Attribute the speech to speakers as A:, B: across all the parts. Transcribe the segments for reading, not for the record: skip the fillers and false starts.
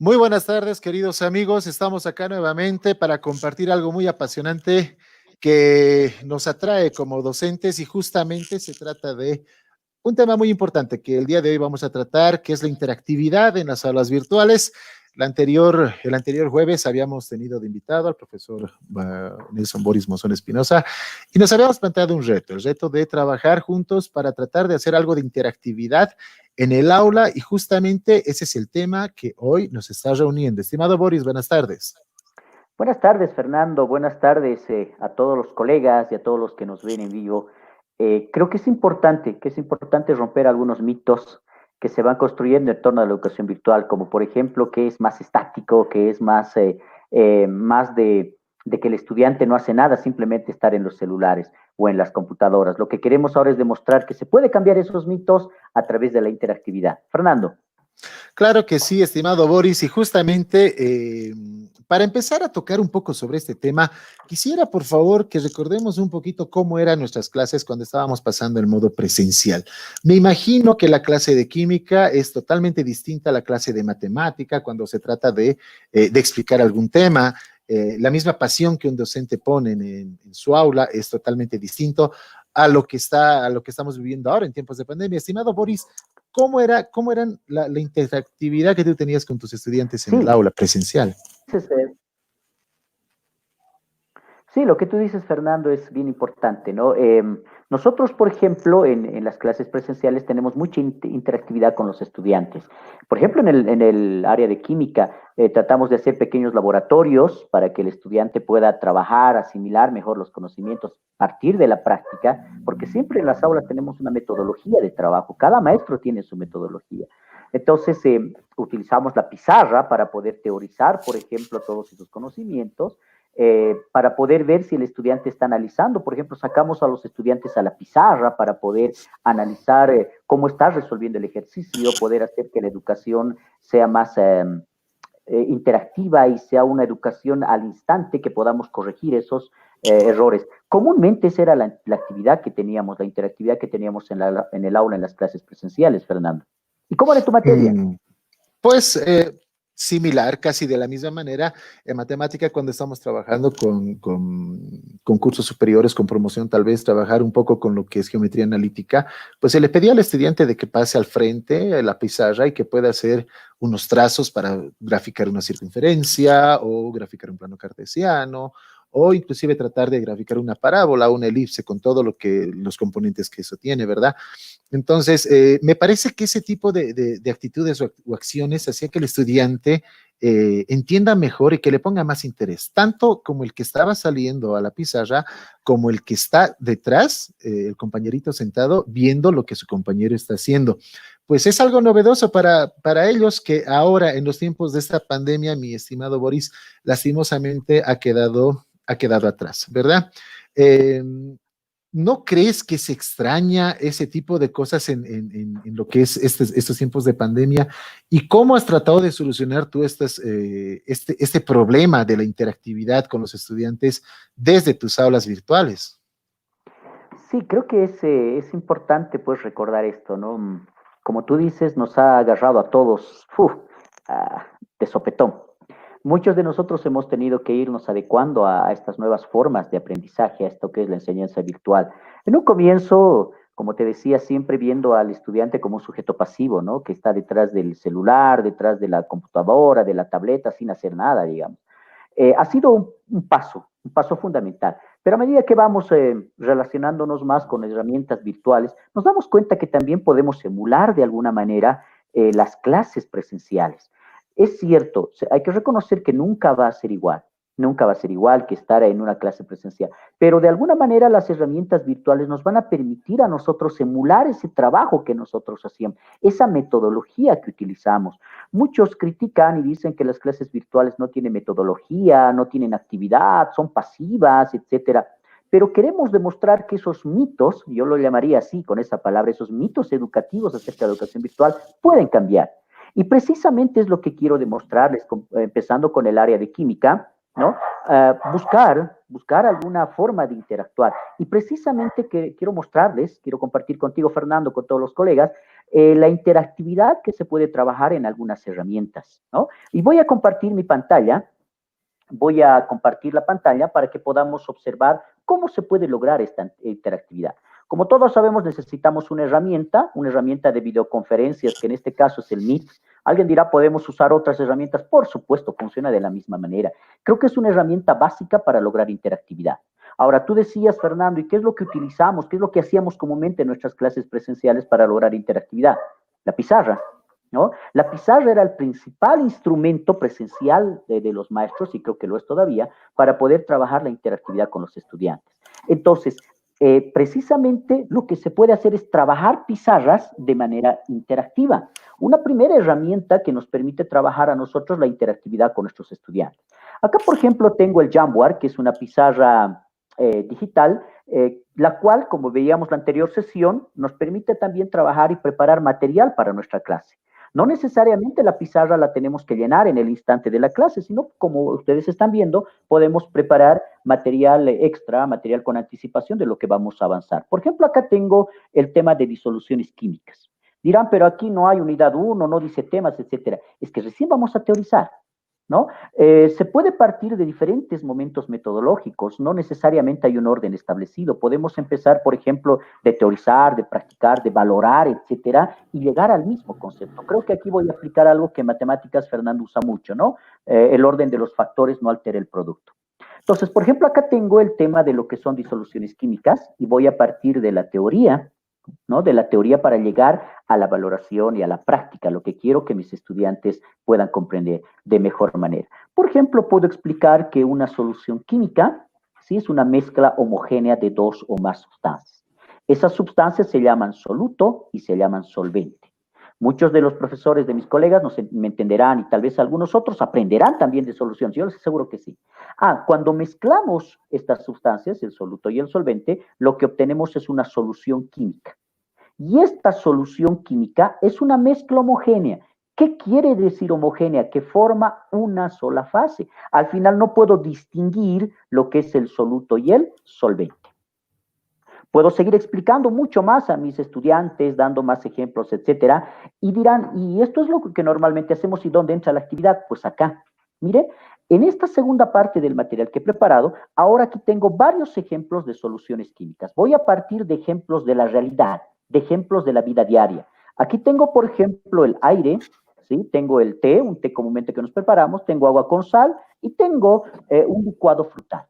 A: Muy buenas tardes, queridos amigos. Estamos acá nuevamente para compartir algo muy apasionante que nos atrae como docentes y justamente se trata de un tema muy importante que el día de hoy vamos a tratar, que es la interactividad en las aulas virtuales. El anterior jueves habíamos tenido de invitado al profesor Nelson Boris Mozón Espinosa y nos habíamos planteado un reto, el reto de trabajar juntos para tratar de hacer algo de interactividad en el aula y justamente ese es el tema que hoy nos está reuniendo. Estimado Boris, buenas tardes.
B: Buenas tardes, Fernando. Buenas tardes a todos los colegas y a todos los que nos ven en vivo. Creo que es importante romper algunos mitos que se van construyendo en torno a la educación virtual, como por ejemplo que es más estático, que es más de que el estudiante no hace nada, simplemente estar en los celulares o en las computadoras. Lo que queremos ahora es demostrar que se puede cambiar esos mitos a través de la interactividad. Fernando.
A: Claro que sí, estimado Boris, y justamente para empezar a tocar un poco sobre este tema, quisiera por favor que recordemos un poquito cómo eran nuestras clases cuando estábamos pasando el modo presencial. Me imagino que la clase de química es totalmente distinta a la clase de matemática cuando se trata de explicar algún tema. La misma pasión que un docente pone en su aula es totalmente distinto a lo que estamos viviendo ahora en tiempos de pandemia. Estimado Boris, cómo eran la interactividad que tú tenías con tus estudiantes en el
B: Sí,
A: aula presencial?
B: es, eh, Sí, lo que tú dices, Fernando, es bien importante, ¿no? Nosotros, por ejemplo, en las clases presenciales tenemos mucha interactividad con los estudiantes. Por ejemplo, en el área de química, tratamos de hacer pequeños laboratorios para que el estudiante pueda trabajar, asimilar mejor los conocimientos a partir de la práctica, porque siempre en las aulas tenemos una metodología de trabajo. Cada maestro tiene su metodología. Entonces, utilizamos la pizarra para poder teorizar, por ejemplo, todos esos conocimientos para poder ver si el estudiante está analizando. Por ejemplo, sacamos a los estudiantes a la pizarra para poder analizar cómo está resolviendo el ejercicio, poder hacer que la educación sea más interactiva y sea una educación al instante que podamos corregir esos errores. Comúnmente esa era la actividad que teníamos, la interactividad que teníamos en el aula, en las clases presenciales, Fernando. ¿Y cómo era tu materia?
A: Mm, Pues similar, casi de la misma manera, en matemática cuando estamos trabajando con cursos superiores, con promoción, tal vez trabajar un poco con lo que es geometría analítica, pues se le pedía al estudiante de que pase al frente a la pizarra y que pueda hacer unos trazos para graficar una circunferencia o graficar un plano cartesiano o inclusive tratar de graficar una parábola, una elipse con todo lo que los componentes que eso tiene, ¿verdad? Entonces, me parece que ese tipo de actitudes o acciones hacía que el estudiante entienda mejor y que le ponga más interés, tanto como el que estaba saliendo a la pizarra, como el que está detrás, el compañerito sentado, viendo lo que su compañero está haciendo. Pues es algo novedoso para ellos que ahora, en los tiempos de esta pandemia, mi estimado Boris, lastimosamente ha quedado atrás, ¿verdad? Eh, ¿No crees que se extraña ese tipo de cosas en lo que es estos tiempos de pandemia? ¿Y cómo has tratado de solucionar tú este problema de la interactividad con los estudiantes desde tus aulas virtuales?
B: Sí, creo que es importante pues recordar esto, ¿no? Como tú dices, nos ha agarrado a todos de sopetón. Muchos de nosotros hemos tenido que irnos adecuando a estas nuevas formas de aprendizaje, a esto que es la enseñanza virtual. En un comienzo, como te decía, siempre viendo al estudiante como un sujeto pasivo, ¿no? Que está detrás del celular, detrás de la computadora, de la tableta, sin hacer nada, digamos. Ha sido un paso fundamental. Pero a medida que vamos relacionándonos más con herramientas virtuales, nos damos cuenta que también podemos emular de alguna manera las clases presenciales. Es cierto, hay que reconocer que nunca va a ser igual, nunca va a ser igual que estar en una clase presencial, pero de alguna manera las herramientas virtuales nos van a permitir a nosotros emular ese trabajo que nosotros hacíamos, esa metodología que utilizamos. Muchos critican y dicen que las clases virtuales no tienen metodología, no tienen actividad, son pasivas, etcétera. Pero queremos demostrar que esos mitos, yo lo llamaría así con esa palabra, esos mitos educativos acerca de la educación virtual pueden cambiar. Y precisamente es lo que quiero demostrarles, empezando con el área de química. ¿no? Buscar alguna forma de interactuar. Y precisamente que quiero mostrarles, quiero compartir contigo, Fernando, con todos los colegas, la interactividad que se puede trabajar en algunas herramientas, ¿no? Y voy a compartir mi pantalla, voy a compartir la pantalla para que podamos observar cómo se puede lograr esta interactividad. Como todos sabemos, necesitamos una herramienta de videoconferencias, que en este caso es el Meet. Alguien dirá, ¿podemos usar otras herramientas? Por supuesto, funciona de la misma manera. Creo que es una herramienta básica para lograr interactividad. Ahora, tú decías, Fernando, ¿y qué es lo que utilizamos? ¿Qué es lo que hacíamos comúnmente en nuestras clases presenciales para lograr interactividad? La pizarra, ¿no? La pizarra era el principal instrumento presencial de los maestros, y creo que lo es todavía, para poder trabajar la interactividad con los estudiantes. Entonces, precisamente lo que se puede hacer es trabajar pizarras de manera interactiva. Una primera herramienta que nos permite trabajar a nosotros la interactividad con nuestros estudiantes. Acá, por ejemplo, tengo el Jamboard, que es una pizarra digital, la cual, como veíamos la anterior sesión, nos permite también trabajar y preparar material para nuestra clase. No necesariamente la pizarra la tenemos que llenar en el instante de la clase, sino, como ustedes están viendo, podemos preparar material extra, material con anticipación de lo que vamos a avanzar. Por ejemplo, acá tengo el tema de disoluciones químicas. Dirán, pero aquí no hay unidad 1, no dice temas, etcétera. Es que recién vamos a teorizar, ¿no? Se puede partir de diferentes momentos metodológicos, no necesariamente hay un orden establecido. Podemos empezar, por ejemplo, de teorizar, de practicar, de valorar, etcétera, y llegar al mismo concepto. Creo que aquí voy a aplicar algo que en matemáticas Fernando usa mucho, ¿no? El orden de los factores no altera el producto. Entonces, por ejemplo, acá tengo el tema de lo que son disoluciones químicas y voy a partir de la teoría, ¿no? De la teoría para llegar a la valoración y a la práctica, lo que quiero que mis estudiantes puedan comprender de mejor manera. Por ejemplo, puedo explicar que una solución química, ¿sí?, es una mezcla homogénea de dos o más sustancias. Esas sustancias se llaman soluto y se llaman solvente. Muchos de los profesores de mis colegas me entenderán, y tal vez algunos otros aprenderán también de soluciones. Yo les aseguro que sí. Cuando mezclamos estas sustancias, el soluto y el solvente, lo que obtenemos es una solución química. Y esta solución química es una mezcla homogénea. ¿Qué quiere decir homogénea? Que forma una sola fase. Al final no puedo distinguir lo que es el soluto y el solvente. Puedo seguir explicando mucho más a mis estudiantes, dando más ejemplos, etcétera, y dirán, ¿y esto es lo que normalmente hacemos y dónde entra la actividad? Pues acá. Mire, en esta segunda parte del material que he preparado, ahora aquí tengo varios ejemplos de soluciones químicas. Voy a partir de ejemplos de la realidad, de ejemplos de la vida diaria. Aquí tengo, por ejemplo, el aire, ¿sí? Tengo el té, un té comúnmente que nos preparamos, tengo agua con sal y tengo un licuado frutal.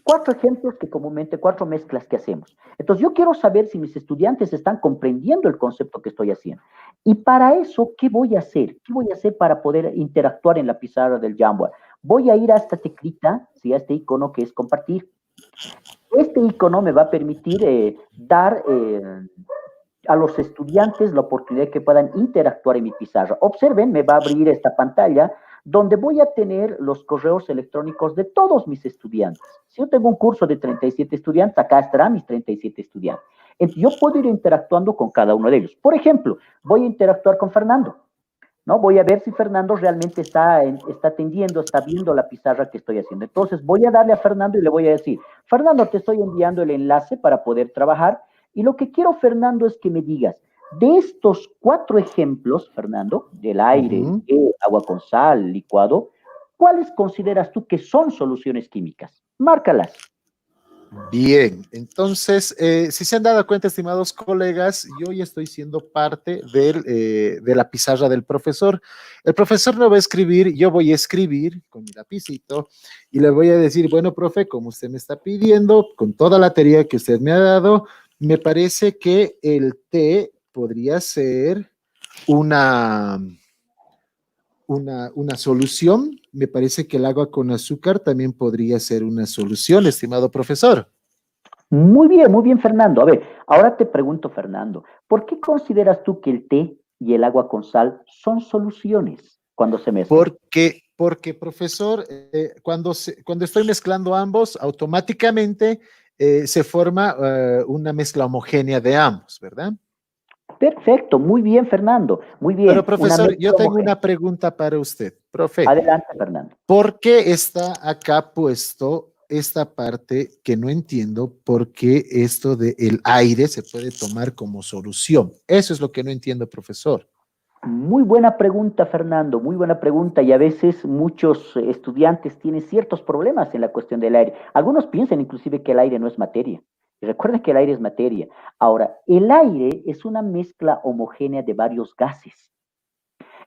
B: Cuatro ejemplos que comúnmente, cuatro mezclas que hacemos. Entonces, yo quiero saber si mis estudiantes están comprendiendo el concepto que estoy haciendo. Y para eso, ¿qué voy a hacer? ¿Qué voy a hacer para poder interactuar en la pizarra del Jamboard? Voy a ir a esta teclita, ¿sí?, a este icono que es compartir. Este icono me va a permitir dar a los estudiantes la oportunidad de que puedan interactuar en mi pizarra. Observen, me va a abrir esta pantalla donde voy a tener los correos electrónicos de todos mis estudiantes. Si yo tengo un curso de 37 estudiantes, acá estarán mis 37 estudiantes. Entonces, yo puedo ir interactuando con cada uno de ellos. Por ejemplo, voy a interactuar con Fernando, ¿no? Voy a ver si Fernando realmente está atendiendo, está viendo la pizarra que estoy haciendo. Entonces, voy a darle a Fernando y le voy a decir, Fernando, te estoy enviando el enlace para poder trabajar. Y lo que quiero, Fernando, es que me digas, de estos cuatro ejemplos, Fernando, del aire, agua con sal, licuado, ¿cuáles consideras tú que son soluciones químicas? Márcalas.
A: Bien, entonces, si se han dado cuenta, estimados colegas, yo ya estoy siendo parte de la pizarra del profesor. El profesor no va a escribir, yo voy a escribir con mi lapicito y le voy a decir, bueno, profe, como usted me está pidiendo, con toda la teoría que usted me ha dado, me parece que el té podría ser una, una solución. Me parece que el agua con azúcar también podría ser una solución, estimado profesor.
B: Muy bien, Fernando. A ver, ahora te pregunto, Fernando, ¿por qué consideras tú que el té y el agua con sal son soluciones cuando se mezclan?
A: Porque profesor, cuando estoy mezclando ambos, automáticamente se forma una mezcla homogénea de ambos, ¿verdad?
B: Perfecto, muy bien, Fernando. Muy
A: Pero
B: bien. Una
A: profesor, yo
B: mezcla
A: tengo
B: homogénea.
A: una pregunta para usted. Profe,
B: Adelante, Fernando.
A: ¿por qué está acá puesto esta parte que no entiendo? ¿Por qué esto de el aire se puede tomar como solución? Eso es lo que no entiendo, profesor.
B: Muy buena pregunta, Fernando, muy buena pregunta. Y a veces muchos estudiantes tienen ciertos problemas en la cuestión del aire. Algunos piensan inclusive que el aire no es materia. Y recuerden que el aire es materia. Ahora, el aire es una mezcla homogénea de varios gases.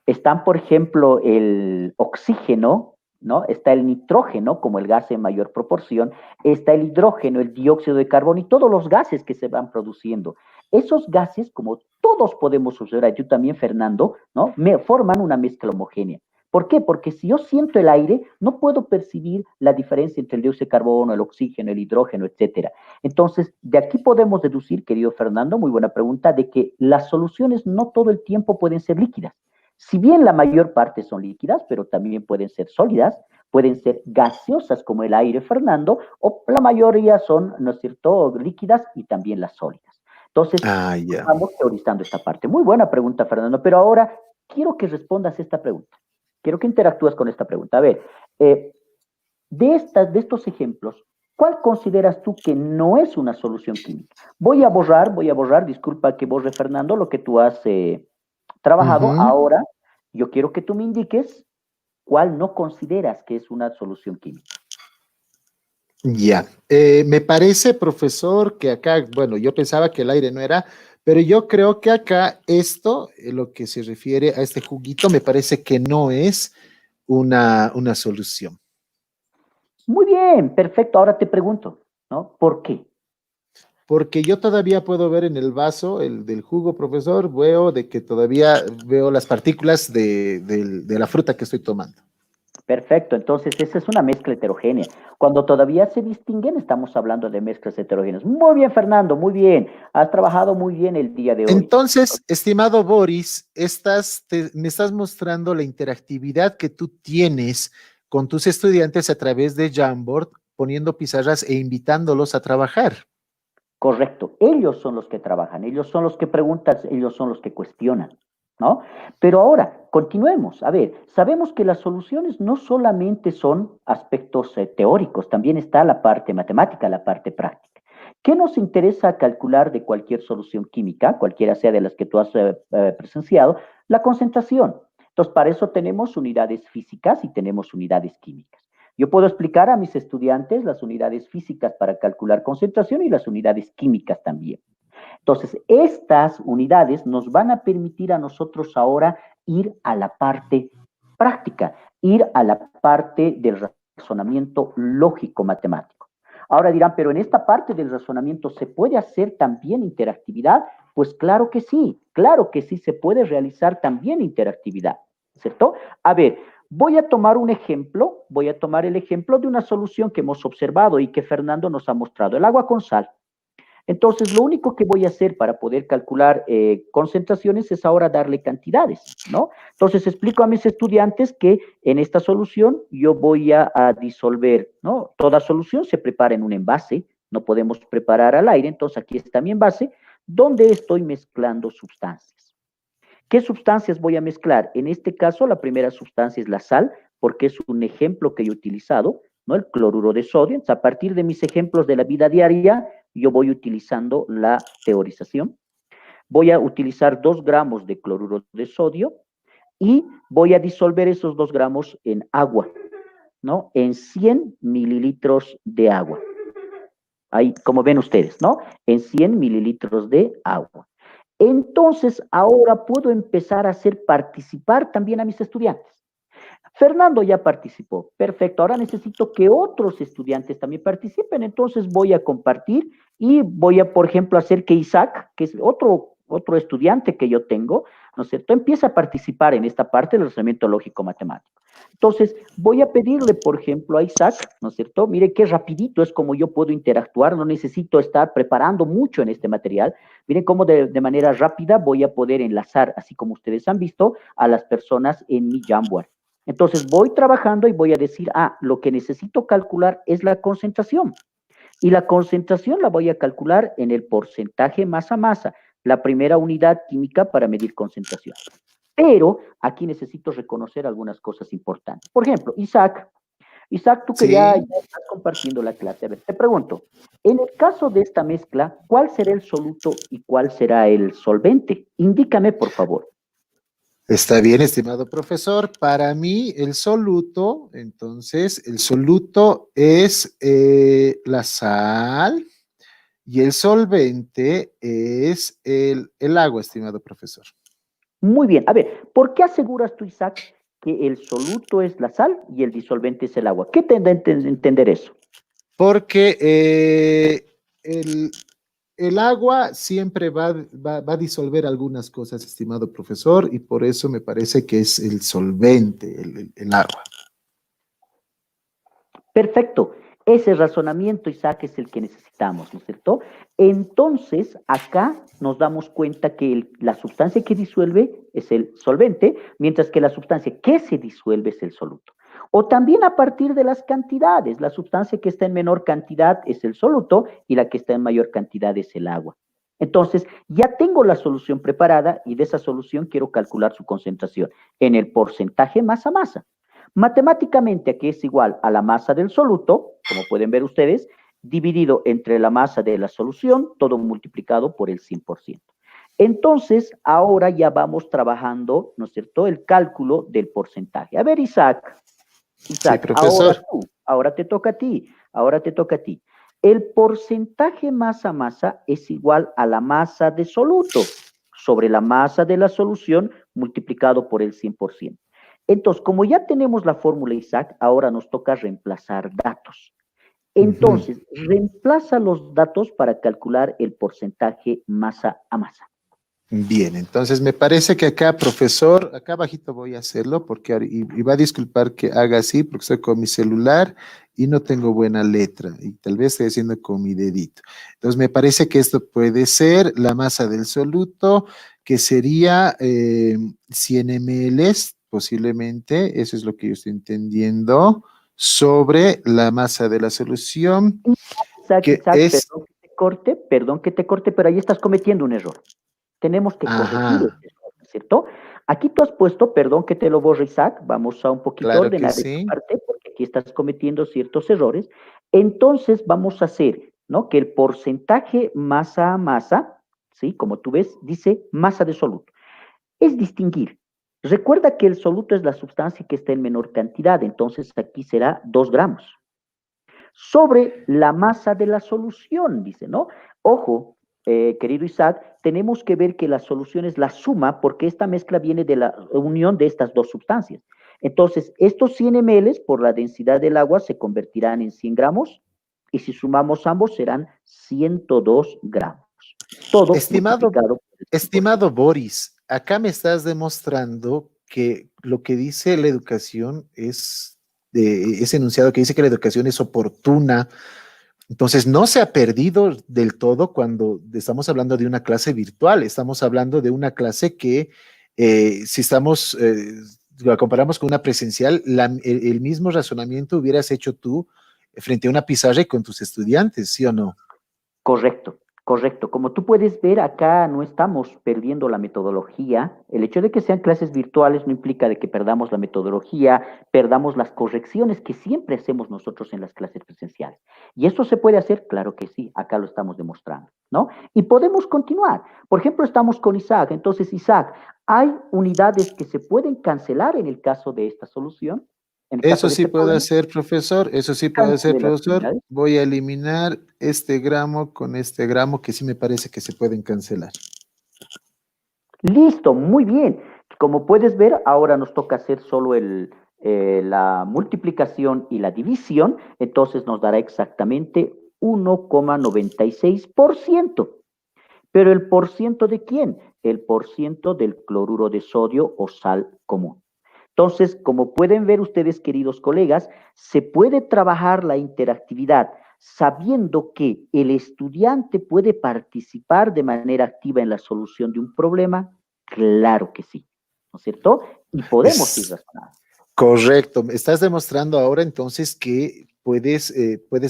B: Están, por ejemplo, el oxígeno, ¿no? Está el nitrógeno como el gas en mayor proporción, está el hidrógeno, el dióxido de carbono y todos los gases que se van produciendo. Esos gases, como todos podemos observar, yo también, Fernando, ¿no? Me forman una mezcla homogénea. ¿Por qué? Porque si yo siento el aire, no puedo percibir la diferencia entre el dióxido de carbono, el oxígeno, el hidrógeno, etcétera. Entonces, de aquí podemos deducir, querido Fernando, muy buena pregunta, de que las soluciones no todo el tiempo pueden ser líquidas. Si bien la mayor parte son líquidas, pero también pueden ser sólidas, pueden ser gaseosas como el aire, Fernando, o la mayoría son, ¿no es cierto?, líquidas y también las sólidas. Entonces,
A: Ah, ya.
B: vamos teorizando esta parte. Muy buena pregunta, Fernando, pero ahora quiero que respondas esta pregunta. Quiero que interactúes con esta pregunta. A ver, de estos ejemplos, ¿cuál consideras tú que no es una solución química? Voy a borrar, disculpa que borre, Fernando, lo que tú has trabajado.
A: Ujú.
B: Ahora, yo quiero que tú me indiques cuál no consideras que es una solución química.
A: Ya. Me parece, profesor, que acá, bueno, yo pensaba que el aire no era, pero yo creo que acá esto, lo que se refiere a este juguito, me parece que no es una solución.
B: Muy bien, perfecto. Ahora te pregunto, ¿no? ¿Por qué?
A: Porque yo todavía puedo ver en el vaso, el del jugo, profesor, veo de que todavía veo las partículas de la fruta que estoy tomando.
B: Perfecto, entonces esa es una mezcla heterogénea. Cuando todavía se distinguen, estamos hablando de mezclas heterogéneas. Muy bien, Fernando, muy bien. Has trabajado muy bien el día de hoy.
A: Entonces, estimado Boris, me estás mostrando la interactividad que tú tienes con tus estudiantes a través de Jamboard, poniendo pizarras e invitándolos a trabajar.
B: Correcto, ellos son los que trabajan, ellos son los que preguntan, ellos son los que cuestionan, ¿no? Pero ahora, continuemos. A ver, sabemos que las soluciones no solamente son aspectos teóricos, también está la parte matemática, la parte práctica. ¿Qué nos interesa calcular de cualquier solución química, cualquiera sea de las que tú has presenciado? La concentración. Entonces, para eso tenemos unidades físicas y tenemos unidades químicas. Yo puedo explicar a mis estudiantes las unidades físicas para calcular concentración y las unidades químicas también. Entonces, estas unidades nos van a permitir a nosotros ahora ir a la parte práctica, ir a la parte del razonamiento lógico-matemático. Ahora dirán, pero en esta parte del razonamiento se puede hacer también interactividad. Pues claro que sí se puede realizar también interactividad, ¿cierto? A ver, voy a tomar un ejemplo, voy a tomar el ejemplo de una solución que hemos observado y que Fernando nos ha mostrado, el agua con sal. Entonces, lo único que voy a hacer para poder calcular concentraciones es ahora darle cantidades, ¿no? Entonces, explico a mis estudiantes que en esta solución yo voy a disolver, ¿no? Toda solución se prepara en un envase, no podemos preparar al aire, entonces aquí está mi envase, donde estoy mezclando sustancias. ¿Qué sustancias voy a mezclar? En este caso, la primera sustancia es la sal, porque es un ejemplo que yo he utilizado, ¿no? El cloruro de sodio. Entonces, a partir de mis ejemplos de la vida diaria, yo voy utilizando la teorización. Voy a utilizar 2 gramos de cloruro de sodio y voy a disolver esos 2 gramos en agua, ¿no? En 100 mililitros de agua. Ahí, como ven ustedes, ¿no? En 100 mililitros de agua. Entonces, ahora puedo empezar a hacer participar también a mis estudiantes. Fernando ya participó. Perfecto. Ahora necesito que otros estudiantes también participen. Entonces voy a compartir y voy a, por ejemplo, hacer que Isaac, que es otro estudiante que yo tengo, ¿no es cierto?, empiece a participar en esta parte del razonamiento lógico-matemático. Entonces, voy a pedirle, por ejemplo, a Isaac, ¿no es cierto? Mire qué rapidito es como yo puedo interactuar, no necesito estar preparando mucho en este material. Miren cómo de manera rápida voy a poder enlazar, así como ustedes han visto, a las personas en mi Jamboard. Entonces voy trabajando y voy a decir, lo que necesito calcular es la concentración. Y la concentración la voy a calcular en el porcentaje masa-masa la primera unidad química para medir concentración. Pero aquí necesito reconocer algunas cosas importantes. Por ejemplo, Isaac, tú que ya
A: Sí,
B: estás compartiendo la clase, a ver, te pregunto, en el caso de esta mezcla, ¿cuál será el soluto y cuál será el solvente? Indícame, por favor.
A: está bien, estimado profesor. Para mí, el soluto, entonces, el soluto es la sal y el solvente es el agua, estimado profesor.
B: Muy bien, a ver, ¿por qué aseguras tú, Isaac, que el soluto es la sal y el disolvente es el agua? ¿Qué te da a entender eso?
A: Porque el agua siempre va a disolver algunas cosas, estimado profesor, y por eso me parece que es el solvente, el agua.
B: Perfecto. Ese razonamiento, Isaac, es el que necesitamos, ¿no es cierto? Entonces, acá nos damos cuenta que la sustancia que disuelve es el solvente, mientras que la sustancia que se disuelve es el soluto. O también a partir de las cantidades, la sustancia que está en menor cantidad es el soluto y la que está en mayor cantidad es el agua. Entonces, ya tengo la solución preparada y de esa solución quiero calcular su concentración en el porcentaje masa-masa. Matemáticamente, aquí es igual a la masa del soluto, como pueden ver ustedes, dividido entre la masa de la solución, todo multiplicado por el 100%. Entonces, ahora ya vamos trabajando, ¿no es cierto?, el cálculo del porcentaje. A ver,
A: Sí,
B: Isaac, ahora
A: profesor.
B: tú, ahora te toca a ti, ahora te toca a ti. El porcentaje masa-masa es igual a la masa de soluto sobre la masa de la solución multiplicado por el 100%. Entonces, como ya tenemos la fórmula, Isaac, ahora nos toca reemplazar datos.
A: Ujú.
B: Entonces, reemplaza los datos para calcular el porcentaje masa a masa.
A: Bien, entonces me parece que acá, profesor, acá abajito voy a hacerlo porque y va a disculpar que haga así porque estoy con mi celular y no tengo buena letra y tal vez estoy haciendo con mi dedito. Entonces me parece que esto puede ser la masa del soluto, que sería 100 ml posiblemente, eso es lo que yo estoy entendiendo, sobre la masa de la solución, que
B: Isaac,
A: es,
B: perdón que te corte, pero ahí estás cometiendo un error. Tenemos que corregir
A: ajá,
B: este error, ¿cierto? Aquí tú has puesto, perdón que te lo borre, Isaac, vamos a un poquito
A: claro que
B: ordenar esta
A: sí.
B: parte, porque aquí estás cometiendo ciertos errores. Entonces vamos a hacer, ¿no? Que el porcentaje masa a masa, ¿sí? Como tú ves, dice masa de soluto. Es distinguir. Recuerda que el soluto es la sustancia que está en menor cantidad, entonces aquí será 2 gramos sobre la masa de la solución, dice, ¿no? Ojo, querido Isaac, tenemos que ver que la solución es la suma porque esta mezcla viene de la unión de estas dos sustancias. Entonces, estos 100 ml por la densidad del agua se convertirán en 100 gramos y si sumamos ambos serán 102 gramos. Todo
A: Estimado,
B: multiplicado por el 100%.
A: estimado Boris, acá me estás demostrando que lo que dice la educación es de ese enunciado que dice que la educación es oportuna. Entonces, no se ha perdido del todo cuando estamos hablando de una clase virtual, estamos hablando de una clase que si estamos, la comparamos con una presencial, el mismo razonamiento hubieras hecho tú frente a una pizarra y con tus estudiantes, ¿sí o no?
B: Correcto, correcto. Como tú puedes ver, acá no estamos perdiendo la metodología. El hecho de que sean clases virtuales no implica de que perdamos la metodología, perdamos las correcciones que siempre hacemos nosotros en las clases presenciales. ¿Y esto se puede hacer? Claro que sí, acá lo estamos demostrando, ¿no? Y podemos continuar. Por ejemplo, estamos con Isaac. Entonces, Isaac, ¿hay unidades que se pueden cancelar en el caso de esta solución? En el caso
A: Eso
B: de
A: sí
B: este
A: puedo
B: problema,
A: hacer, profesor. Eso sí puedo hacer,
B: cancele las
A: profesor.
B: unidades.
A: Voy a eliminar este gramo con este gramo que sí me parece que se pueden cancelar.
B: Listo, muy bien. Como puedes ver, ahora nos toca hacer solo la multiplicación y la división, entonces nos dará exactamente 1,96%. Pero ¿el por ciento de quién? El por ciento del cloruro de sodio o sal común. Entonces, como pueden ver ustedes, queridos colegas, se puede trabajar la interactividad sabiendo que el estudiante puede participar de manera activa en la solución de un problema. Claro que sí, ¿no es cierto? Y podemos ir
A: Es
B: razonando.
A: correcto. Me estás demostrando ahora entonces que puedes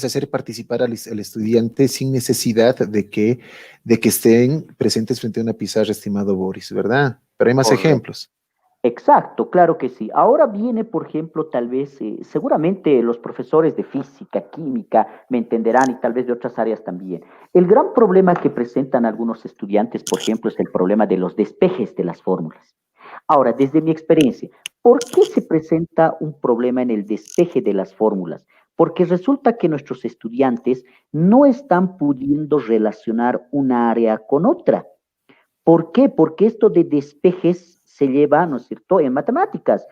A: hacer participar al estudiante sin necesidad de que estén presentes frente a una pizarra, estimado Boris, ¿verdad? Pero hay más
B: Correcto.
A: ejemplos.
B: Exacto, claro que sí. Ahora viene, por ejemplo, tal vez, seguramente los profesores de física, química me entenderán y tal vez de otras áreas también. El gran problema que presentan algunos estudiantes, por ejemplo, es el problema de los despejes de las fórmulas. Ahora, desde mi experiencia, ¿por qué se presenta un problema en el despeje de las fórmulas? Porque resulta que nuestros estudiantes no están pudiendo relacionar una área con otra. ¿Por qué? Porque esto de despejes se lleva, ¿no es cierto?, en matemáticas.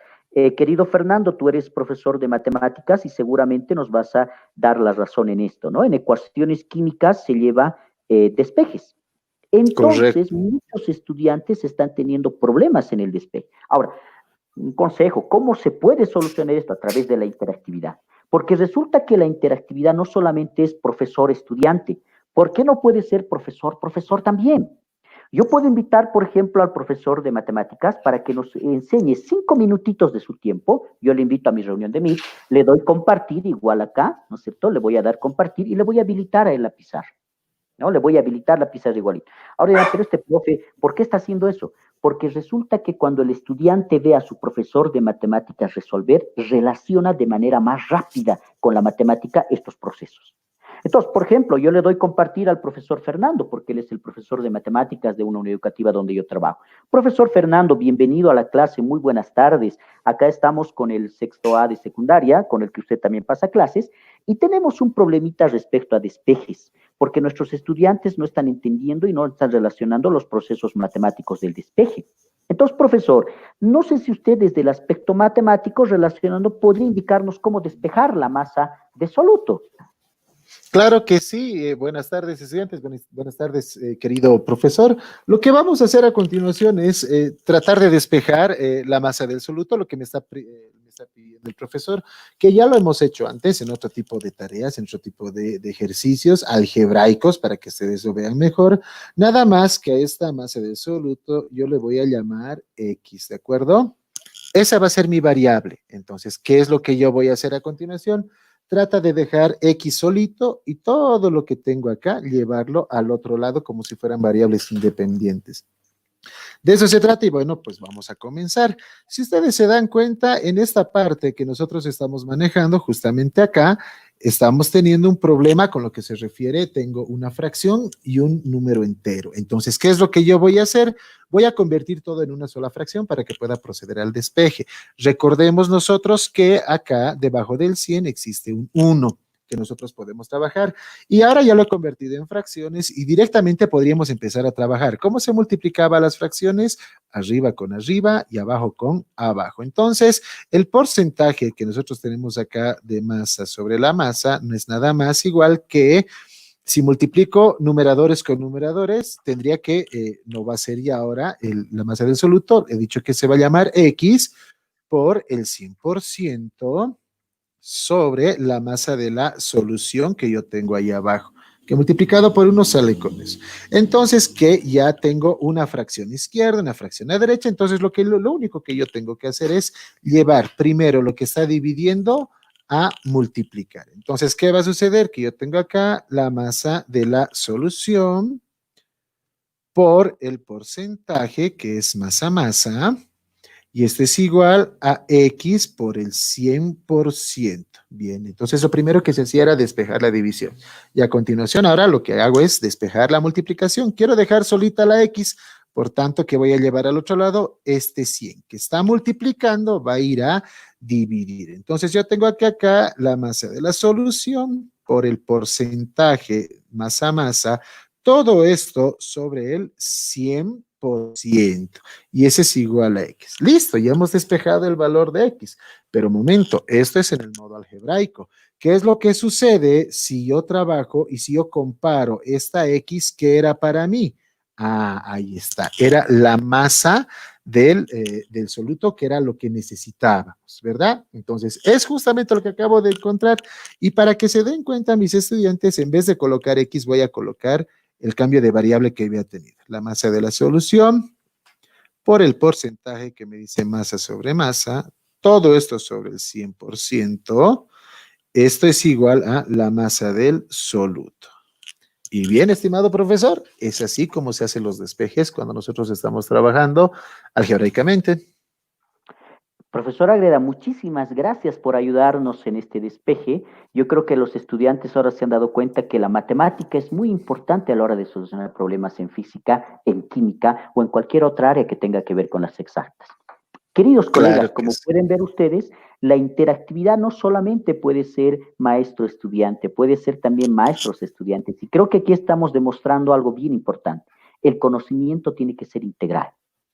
B: Querido Fernando, tú eres profesor de matemáticas y seguramente nos vas a dar la razón en esto, ¿no? En ecuaciones químicas se lleva despejes. Entonces,
A: Correcto.
B: muchos estudiantes están teniendo problemas en el despeje. Ahora, un consejo, ¿cómo se puede solucionar esto? A través de la interactividad. Porque resulta que la interactividad no solamente es profesor-estudiante. ¿Por qué no puede ser profesor-profesor también? Yo puedo invitar, por ejemplo, al profesor de matemáticas para que nos enseñe 5 minutitos de su tiempo. Yo le invito a mi reunión de Meet, le doy compartir igual acá, ¿no es cierto? Le voy a dar compartir y le voy a habilitar a él la pizarra, ¿no? Le voy a habilitar la pizarra igualito. Ahora dirán, pero este profe, ¿por qué está haciendo eso? Porque resulta que cuando el estudiante ve a su profesor de matemáticas resolver, relaciona de manera más rápida con la matemática estos procesos. Entonces, por ejemplo, yo le doy compartir al profesor Fernando, porque él es el profesor de matemáticas de una unidad educativa donde yo trabajo. Profesor Fernando, bienvenido a la clase, muy buenas tardes. Acá estamos con el sexto A de secundaria, con el que usted también pasa clases, y tenemos un problemita respecto a despejes, porque nuestros estudiantes no están entendiendo y no están relacionando los procesos matemáticos del despeje. Entonces, profesor, no sé si usted desde el aspecto matemático relacionando podría indicarnos cómo despejar la masa de soluto.
A: Claro que sí. Buenas tardes, estudiantes. Buenas tardes, querido profesor. Lo que vamos a hacer a continuación es tratar de despejar la masa del soluto, lo que me está pidiendo el profesor, que ya lo hemos hecho antes en otro tipo de tareas, en otro tipo de ejercicios algebraicos, para que ustedes lo vean mejor. Nada más que a esta masa del soluto yo le voy a llamar X, ¿de acuerdo? Esa va a ser mi variable. Entonces, ¿qué es lo que yo voy a hacer a continuación? Trata de dejar X solito y todo lo que tengo acá, llevarlo al otro lado como si fueran variables independientes. De eso se trata y bueno, pues vamos a comenzar. Si ustedes se dan cuenta, en esta parte que nosotros estamos manejando, justamente acá, estamos teniendo un problema con lo que se refiere, tengo una fracción y un número entero. Entonces, ¿qué es lo que yo voy a hacer? Voy a convertir todo en una sola fracción para que pueda proceder al despeje. Recordemos nosotros que acá, debajo del 100, existe un 1 que nosotros podemos trabajar. Y ahora ya lo he convertido en fracciones y directamente podríamos empezar a trabajar. ¿Cómo se multiplicaba las fracciones? Arriba con arriba y abajo con abajo. Entonces, el porcentaje que nosotros tenemos acá de masa sobre la masa no es nada más igual que si multiplico numeradores con numeradores, tendría que, no va a ser ya ahora la masa del soluto, he dicho que se va a llamar X por el 100% sobre la masa de la solución que yo tengo ahí abajo, que multiplicado por 1 sale con eso. Entonces, que ya tengo una fracción izquierda, una fracción a derecha, entonces lo único que yo tengo que hacer es llevar primero lo que está dividiendo a multiplicar. Entonces, ¿qué va a suceder? Que yo tengo acá la masa de la solución por el porcentaje, que es masa, y esto es igual a X por el 100%. Bien, entonces lo primero que se hacía era despejar la división. Y a continuación, ahora lo que hago es despejar la multiplicación. Quiero dejar solita la X, por tanto, que voy a llevar al otro lado este 100, que está multiplicando, va a ir a dividir. Entonces yo tengo aquí acá la masa de la solución por el porcentaje masa, todo esto sobre el 100%. Y ese es igual a X. Listo, ya hemos despejado el valor de X. Pero momento, esto es en el modo algebraico. ¿Qué es lo que sucede si yo trabajo y si yo comparo esta X que era para mí? Ah, ahí está. Era la masa del soluto, que era lo que necesitábamos, ¿verdad? Entonces, es justamente lo que acabo de encontrar. Y para que se den cuenta mis estudiantes, en vez de colocar X, voy a colocar el cambio de variable que había tenido. La masa de la solución por el porcentaje que me dice masa sobre masa, todo esto sobre el 100%, Esto es igual a la masa del soluto. Y bien, estimado profesor, es así como se hacen los despejes cuando nosotros estamos trabajando algebraicamente.
B: Profesor Agreda, muchísimas gracias por ayudarnos en este despeje. Yo creo que los estudiantes ahora se han dado cuenta que la matemática es muy importante a la hora de solucionar problemas en física, en química o en cualquier otra área que tenga que ver con las exactas. Queridos colegas,
A: Claro que
B: como
A: sí.
B: pueden ver ustedes, la interactividad no solamente puede ser maestro-estudiante, puede ser también maestros-estudiantes. Y creo que aquí estamos demostrando algo bien importante. El conocimiento tiene que ser integral.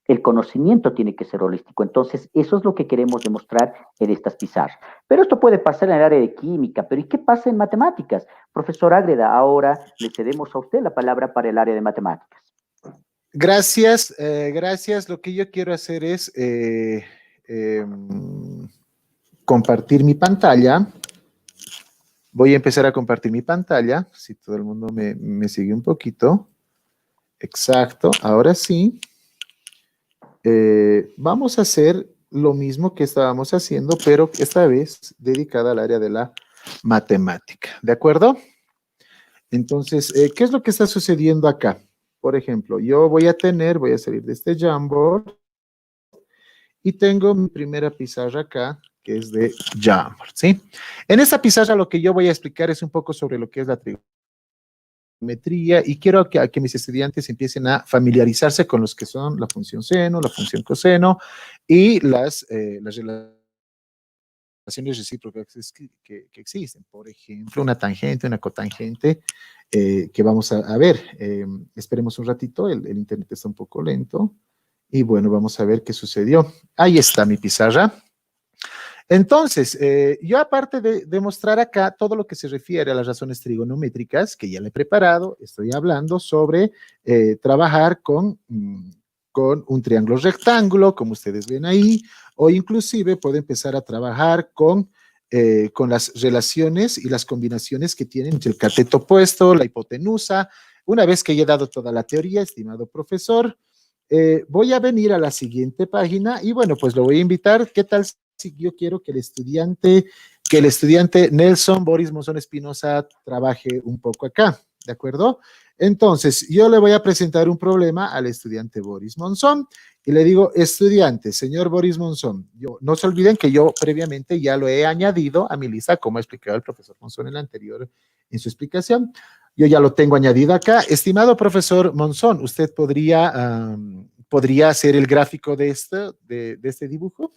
B: El conocimiento tiene que ser holístico. Entonces, eso es lo que queremos demostrar en estas pizarras. Pero esto puede pasar en el área de química. Pero ¿y qué pasa en matemáticas? Profesor Ágreda, ahora le cedemos a usted la palabra para el área de matemáticas.
A: Gracias, gracias. Lo que yo quiero hacer es compartir mi pantalla. Voy a empezar a compartir mi pantalla, si todo el mundo me sigue un poquito. Exacto, ahora sí. Vamos a hacer lo mismo que estábamos haciendo, pero esta vez dedicada al área de la matemática, ¿de acuerdo? Entonces, ¿qué es lo que está sucediendo acá? Por ejemplo, yo voy a salir de este Jamboard y tengo mi primera pizarra acá, que es de Jamboard, ¿sí? En esta pizarra lo que yo voy a explicar es un poco sobre lo que es la trigonometría y quiero que mis estudiantes empiecen a familiarizarse con los que son la función seno, la función coseno y las relaciones recíprocas que existen. Por ejemplo, una tangente, una cotangente, que vamos a ver. Esperemos un ratito, el internet está un poco lento. Y bueno, vamos a ver qué sucedió. Ahí está mi pizarra. Entonces, yo aparte de mostrar acá todo lo que se refiere a las razones trigonométricas, que ya le he preparado, estoy hablando sobre trabajar con un triángulo rectángulo, como ustedes ven ahí, o inclusive puedo empezar a trabajar con las relaciones y las combinaciones que tienen entre el cateto opuesto, la hipotenusa. Una vez que he dado toda la teoría, estimado profesor, voy a venir a la siguiente página y bueno, pues lo voy a invitar. ¿Qué tal si yo quiero que el estudiante Nelson Boris Monzón Espinosa trabaje un poco acá? ¿De acuerdo? Entonces, yo le voy a presentar un problema al estudiante Boris Monzón y le digo, estudiante, señor Boris Monzón, no se olviden que yo previamente ya lo he añadido a mi lista, como ha explicado el profesor Monzón en la anterior, en su explicación. Yo ya lo tengo añadido acá. Estimado profesor Monzón, ¿usted podría hacer el gráfico de este dibujo?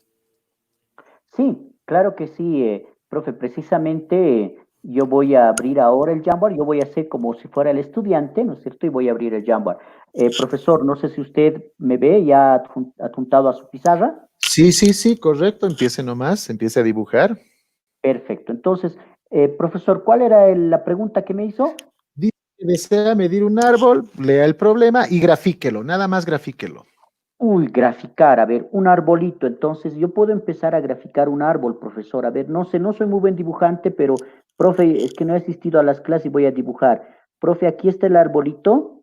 B: Sí, claro que sí, profe. Precisamente yo voy a abrir ahora el Jamboard. Yo voy a hacer como si fuera el estudiante, ¿no es cierto? Y voy a abrir el Jamboard. Profesor, no sé si usted me ve ya adjuntado a su pizarra.
A: Sí, sí, sí, correcto. Empiece nomás, empiece a dibujar.
B: Perfecto. Entonces, profesor, ¿cuál era la pregunta que me hizo?
A: Dice que desea medir un árbol, lea el problema y grafíquelo, nada más grafíquelo.
B: Uy, graficar, a ver, un arbolito. Entonces, yo puedo empezar a graficar un árbol, profesor. A ver, no sé, no soy muy buen dibujante, pero, profe, es que no he asistido a las clases y voy a dibujar. Profe, aquí está el arbolito.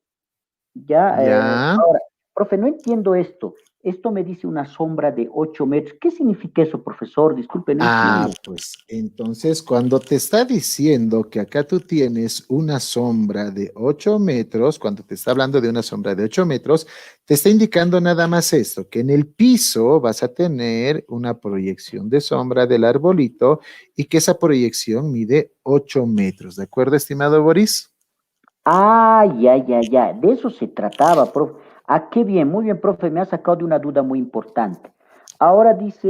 B: Ya,
A: Ya.
B: ahora, profe, no entiendo esto. Esto me dice una sombra de 8 metros. ¿Qué significa eso, profesor? Disculpe, no
A: Ah,
B: entiendo.
A: pues entonces cuando te está diciendo que acá tú tienes una sombra de 8 metros, cuando te está hablando de una sombra de 8 metros, te está indicando nada más esto, que en el piso vas a tener una proyección de sombra del arbolito y que esa proyección mide 8 metros. ¿De acuerdo, estimado Boris?
B: Ah, ya, ya, ya. De eso se trataba, profe. Ah, qué bien, muy bien, profe. Me ha sacado de una duda muy importante. Ahora dice,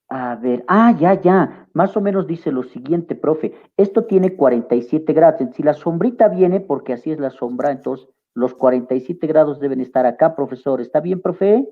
B: a ver, ya, ya. Más o menos dice lo siguiente, profe. Esto tiene 47 grados. Si la sombrita viene, porque así es la sombra, entonces los 47 grados deben estar acá, profesor. ¿Está bien, profe?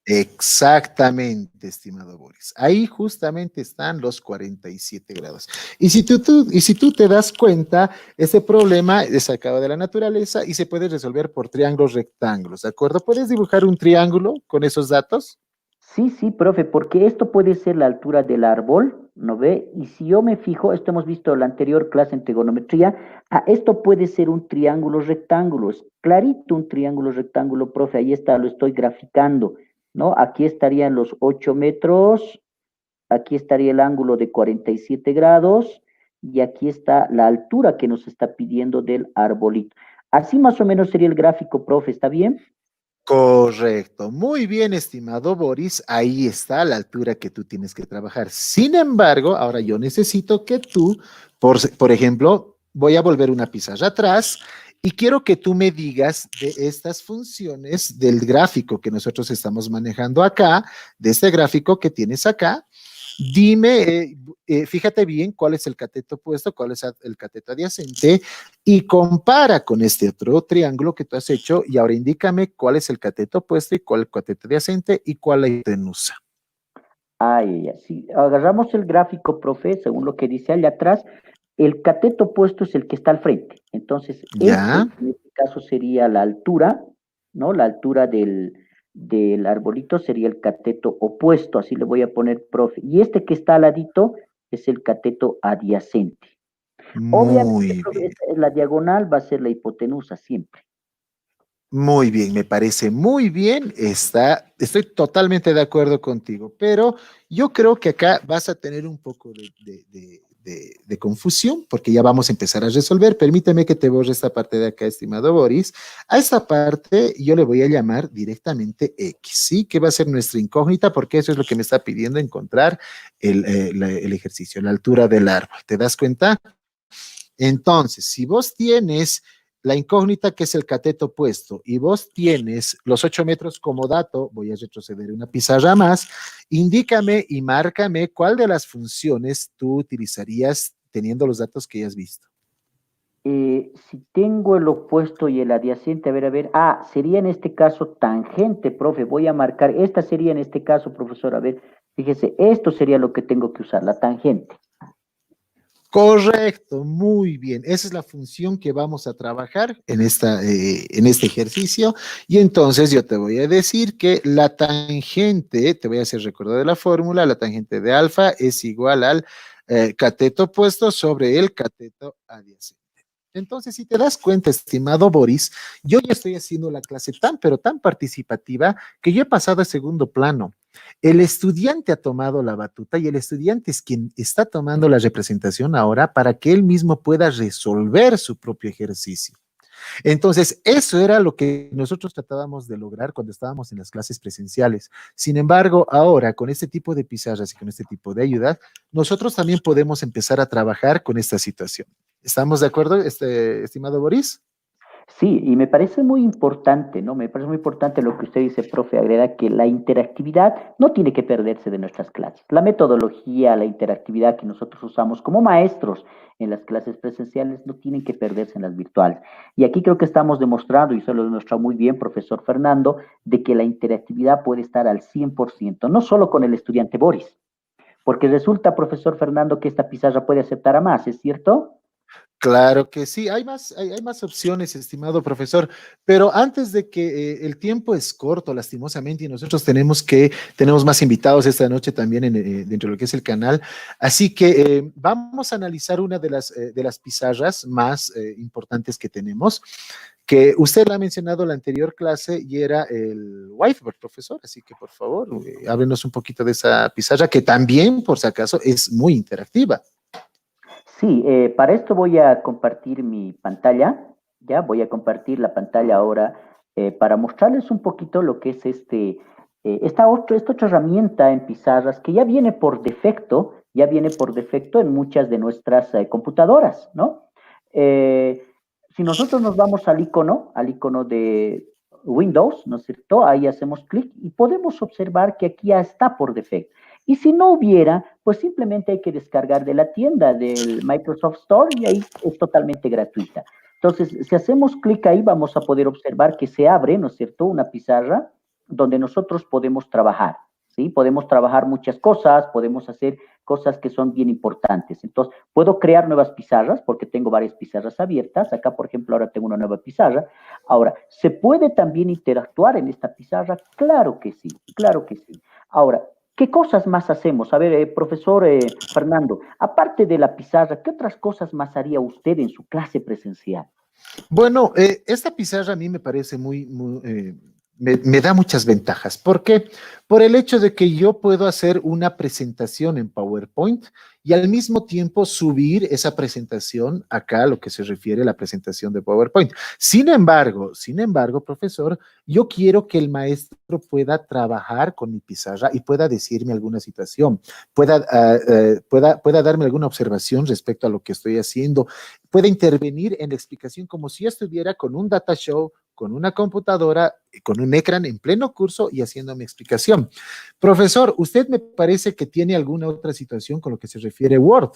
A: Exactamente, estimado Boris. Ahí justamente están los 47 grados. Y si tú te das cuenta, ese problema es sacado de la naturaleza y se puede resolver por triángulos rectángulos, ¿de acuerdo? ¿Puedes dibujar un triángulo con esos datos?
B: Sí, sí, profe, porque esto puede ser la altura del árbol, ¿no ve? Y si yo me fijo, esto hemos visto en la anterior clase en trigonometría, esto puede ser un triángulo rectángulo, es clarito un triángulo rectángulo, profe, ahí está, lo estoy graficando, ¿no? Aquí estarían los 8 metros, aquí estaría el ángulo de 47 grados y aquí está la altura que nos está pidiendo del arbolito. Así más o menos sería el gráfico, profe, ¿está bien?
A: Correcto, muy bien, estimado Boris, ahí está la altura que tú tienes que trabajar. Sin embargo, ahora yo necesito que tú, por ejemplo, voy a volver una pizarra atrás y quiero que tú me digas de estas funciones del gráfico que nosotros estamos manejando acá, de este gráfico que tienes acá. Dime, fíjate bien cuál es el cateto opuesto, cuál es el cateto adyacente y compara con este otro triángulo que tú has hecho y ahora indícame cuál es el cateto opuesto y cuál el cateto adyacente y cuál la hipotenusa.
B: Ay, si agarramos el gráfico, profe, según lo que dice allá atrás, el cateto opuesto es el que está al frente. Entonces,
A: ¿Ya?
B: este, en este caso, sería la altura, ¿no? La altura del arbolito sería el cateto opuesto, así le voy a poner, profe. Y este que está al ladito es el cateto adyacente. Obviamente,
A: Muy
B: profe,
A: bien.
B: esta es la diagonal, va a ser la hipotenusa siempre.
A: Muy bien, me parece muy bien. Estoy totalmente de acuerdo contigo, pero yo creo que acá vas a tener un poco de confusión porque ya vamos a empezar a resolver. Permíteme que te borre esta parte de acá, estimado Boris. A esta parte yo le voy a llamar directamente X, ¿sí? Que va a ser nuestra incógnita porque eso es lo que me está pidiendo encontrar el ejercicio, la altura del árbol. ¿Te das cuenta? Entonces, si vos tienes la incógnita que es el cateto opuesto y vos tienes los 8 metros como dato, voy a retroceder una pizarra más, indícame y márcame cuál de las funciones tú utilizarías teniendo los datos que ya has visto.
B: Si tengo el opuesto y el adyacente, a ver, sería en este caso tangente, profe, voy a marcar, esta sería en este caso, profesor, a ver, fíjese, esto sería lo que tengo que usar, la tangente.
A: Correcto, muy bien. Esa es la función que vamos a trabajar en este ejercicio. Y entonces yo te voy a decir que la tangente, te voy a hacer recordar de la fórmula, la tangente de alfa es igual al cateto opuesto sobre el cateto adyacente. Entonces, si te das cuenta, estimado Boris, yo ya estoy haciendo la clase tan, pero tan participativa que yo he pasado a segundo plano. El estudiante ha tomado la batuta y el estudiante es quien está tomando la representación ahora para que él mismo pueda resolver su propio ejercicio. Entonces, eso era lo que nosotros tratábamos de lograr cuando estábamos en las clases presenciales. Sin embargo, ahora con este tipo de pizarras y con este tipo de ayuda, nosotros también podemos empezar a trabajar con esta situación. ¿Estamos de acuerdo, estimado Boris?
B: Sí, y me parece muy importante, ¿no? Me parece muy importante lo que usted dice, profe, agrega que la interactividad no tiene que perderse de nuestras clases. La metodología, la interactividad que nosotros usamos como maestros en las clases presenciales no tienen que perderse en las virtuales. Y aquí creo que estamos demostrando, y se lo demostró muy bien, profesor Fernando, de que la interactividad puede estar al 100%, no solo con el estudiante Boris, porque resulta, profesor Fernando, que esta pizarra puede aceptar a más, ¿es cierto?
A: Claro que sí, hay más opciones, estimado profesor, pero antes de que el tiempo es corto, lastimosamente, y nosotros tenemos más invitados esta noche también dentro de lo que es el canal, así que vamos a analizar una de las pizarras más importantes que tenemos, que usted la ha mencionado en la anterior clase y era el whiteboard, profesor, así que por favor, háblenos un poquito de esa pizarra que también, por si acaso, es muy interactiva.
B: Sí, para esto voy a compartir mi pantalla, ya voy a compartir la pantalla ahora para mostrarles un poquito lo que es esta otra herramienta en pizarras que ya viene por defecto en muchas de nuestras computadoras, ¿no? Eh, si nosotros nos vamos al icono de Windows, ¿no es cierto? Ahí hacemos clic y podemos observar que aquí ya está por defecto. Y si no hubiera, pues simplemente hay que descargar de la tienda del Microsoft Store y ahí es totalmente gratuita. Entonces, si hacemos clic ahí, vamos a poder observar que se abre, ¿no es cierto?, una pizarra donde nosotros podemos trabajar, ¿sí? Podemos trabajar muchas cosas, podemos hacer cosas que son bien importantes. Entonces, puedo crear nuevas pizarras porque tengo varias pizarras abiertas. Acá, por ejemplo, ahora tengo una nueva pizarra. Ahora, ¿se puede también interactuar en esta pizarra? Claro que sí, claro que sí. Ahora, ¿qué cosas más hacemos? A ver, profesor Fernando, aparte de la pizarra, ¿qué otras cosas más haría usted en su clase presencial?
A: Bueno, esta pizarra a mí me parece me da muchas ventajas. ¿Por qué? Por el hecho de que yo puedo hacer una presentación en PowerPoint y al mismo tiempo subir esa presentación acá a lo que se refiere a la presentación de PowerPoint. Sin embargo, profesor, yo quiero que el maestro pueda trabajar con mi pizarra y pueda decirme alguna situación, pueda darme alguna observación respecto a lo que estoy haciendo, pueda intervenir en la explicación como si yo estuviera con un data show, con una computadora, con un ecran en pleno curso y haciendo mi explicación. Profesor, ¿usted me parece que tiene alguna otra situación con lo que se refiere Word?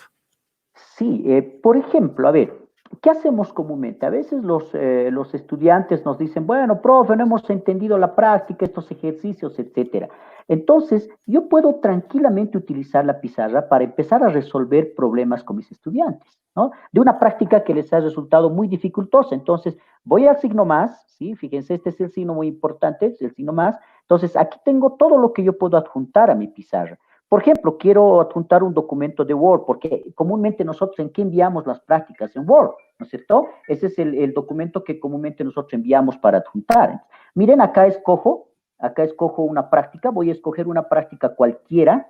B: Sí, por ejemplo, a ver, ¿qué hacemos comúnmente? A veces los estudiantes nos dicen, bueno, profe, no hemos entendido la práctica, estos ejercicios, etcétera. Entonces, yo puedo tranquilamente utilizar la pizarra para empezar a resolver problemas con mis estudiantes, ¿no? De una práctica que les ha resultado muy dificultosa. Entonces, voy al signo más, ¿sí? Fíjense, este es el signo muy importante, es el signo más. Entonces, aquí tengo todo lo que yo puedo adjuntar a mi pizarra. Por ejemplo, quiero adjuntar un documento de Word, porque comúnmente nosotros en qué enviamos las prácticas en Word, ¿no es cierto? Ese es el documento que comúnmente nosotros enviamos para adjuntar. Miren, acá escojo una práctica, voy a escoger una práctica cualquiera,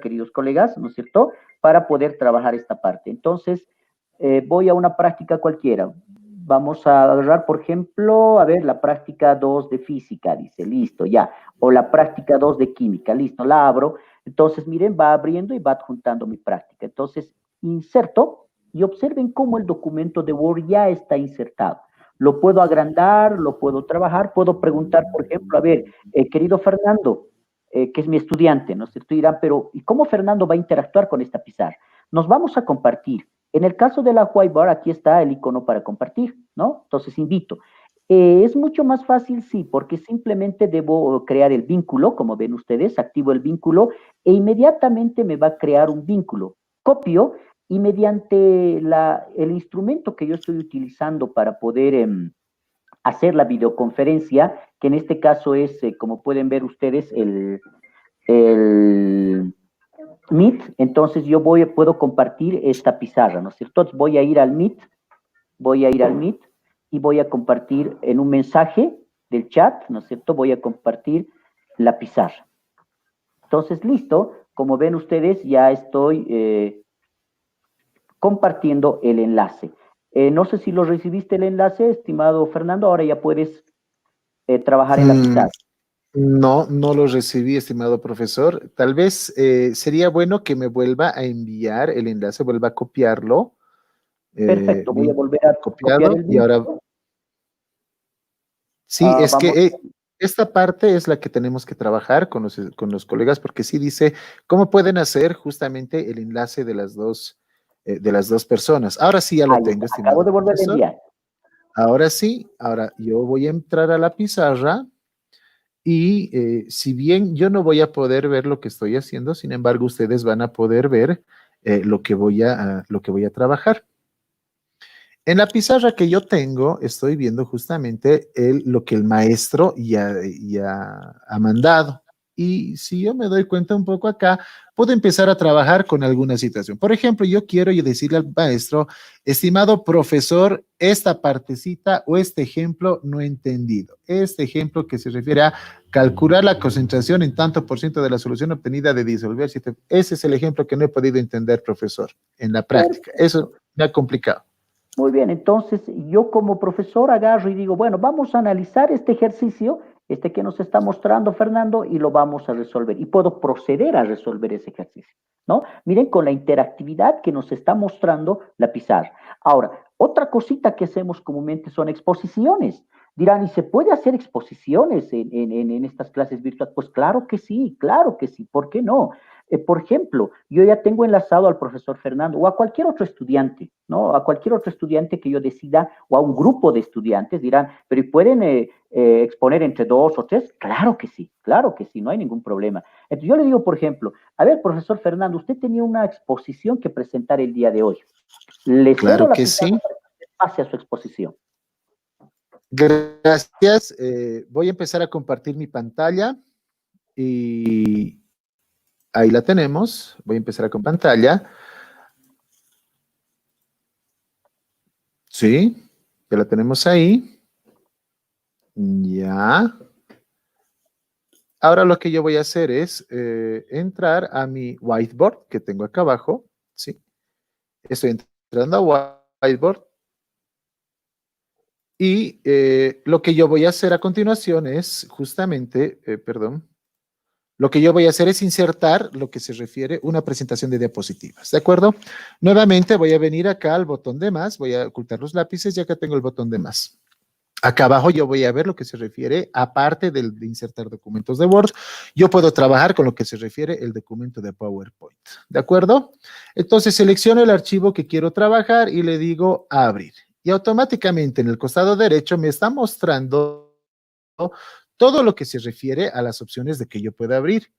B: queridos colegas, ¿no es cierto? Para poder trabajar esta parte. Entonces, voy a una práctica cualquiera. Vamos a agarrar, por ejemplo, a ver, la práctica 2 de física, dice, listo, ya. O la práctica 2 de química, listo, la abro. Entonces, miren, va abriendo y va adjuntando mi práctica. Entonces, inserto y observen cómo el documento de Word ya está insertado. Lo puedo agrandar, lo puedo trabajar, puedo preguntar, por ejemplo, a ver, querido Fernando, que es mi estudiante, ¿no es cierto? Dirán, pero ¿y cómo Fernando va a interactuar con esta pizarra? Nos vamos a compartir. En el caso de la whiteboard, aquí está el icono para compartir, ¿no? Entonces, invito. Es mucho más fácil, sí, porque simplemente debo crear el vínculo, como ven ustedes, activo el vínculo e inmediatamente me va a crear un vínculo. Copio y mediante el instrumento que yo estoy utilizando para poder hacer la videoconferencia, que en este caso es, como pueden ver ustedes, el Meet, entonces puedo compartir esta pizarra, ¿no es cierto? Entonces voy a ir al Meet y voy a compartir en un mensaje del chat, ¿no es cierto? Voy a compartir la pizarra. Entonces, listo, como ven ustedes, ya estoy compartiendo el enlace. No sé si lo recibiste el enlace, estimado Fernando, ahora ya puedes trabajar en la
A: Mm,
B: pizarra.
A: no, no lo recibí, estimado profesor. Tal vez sería bueno que me vuelva a enviar el enlace, vuelva a copiarlo.
B: Perfecto, voy a
A: Bien
B: volver a copiar
A: copiado
B: el
A: y ahora
B: vínculo.
A: sí, es
B: Vamos.
A: que esta parte es la que tenemos que trabajar con los colegas porque sí dice cómo pueden hacer justamente el enlace de las dos personas. Ahora sí ya lo
B: Ahí
A: tengo,
B: está, acabo
A: estimado
B: de volver a
A: profesor.
B: enviar.
A: Ahora sí, ahora yo voy a entrar a la pizarra y si bien yo no voy a poder ver lo que estoy haciendo, sin embargo, ustedes van a poder ver lo que voy a trabajar. En la pizarra que yo tengo, estoy viendo justamente lo que el maestro ya ha mandado. Y si yo me doy cuenta un poco acá, puedo empezar a trabajar con alguna situación. Por ejemplo, yo decirle al maestro, estimado profesor, esta partecita o este ejemplo no he entendido. Este ejemplo que se refiere a calcular la concentración en tanto por ciento de la solución obtenida de disolver. Ese es el ejemplo que no he podido entender, profesor, en la práctica. Eso
B: Perfecto.
A: me ha complicado.
B: Muy bien, entonces yo como profesor agarro y digo, bueno, vamos a analizar este ejercicio, este que nos está mostrando Fernando, y lo vamos a resolver. Y puedo proceder a resolver ese ejercicio, ¿no? Miren con la interactividad que nos está mostrando la pizarra. Ahora, otra cosita que hacemos comúnmente son exposiciones. Dirán, ¿y se puede hacer exposiciones en estas clases virtuales? Pues claro que sí, ¿por qué no? Por ejemplo, yo ya tengo enlazado al profesor Fernando o a cualquier otro estudiante, ¿no? A cualquier otro estudiante que yo decida o a un grupo de estudiantes dirán, pero ¿y pueden exponer entre dos o tres? Claro que sí, no hay ningún problema. Entonces yo le digo, por ejemplo, a ver, profesor Fernando, usted tenía una exposición que presentar el día de hoy. Le cedo
A: Claro
B: la
A: que
B: pizarra
A: sí.
B: para que usted pase a su exposición.
A: Gracias. Voy a empezar a compartir mi pantalla y ahí la tenemos. Voy a empezar con pantalla. Sí, ya la tenemos ahí. Ya. ahora lo que yo voy a hacer es entrar a mi whiteboard que tengo acá abajo, ¿sí? Estoy entrando a whiteboard y lo que yo voy a hacer a continuación es justamente, perdón, lo que yo voy a hacer es insertar lo que se refiere a una presentación de diapositivas, ¿de acuerdo? Nuevamente voy a venir acá al botón de más, voy a ocultar los lápices y acá tengo el botón de más. Acá abajo yo voy a ver lo que se refiere, aparte de insertar documentos de Word, yo puedo trabajar con lo que se refiere el documento de PowerPoint, ¿de acuerdo? Entonces selecciono el archivo que quiero trabajar y le digo abrir. Y automáticamente en el costado derecho me está mostrando todo lo que se refiere a las opciones de que yo pueda abrir.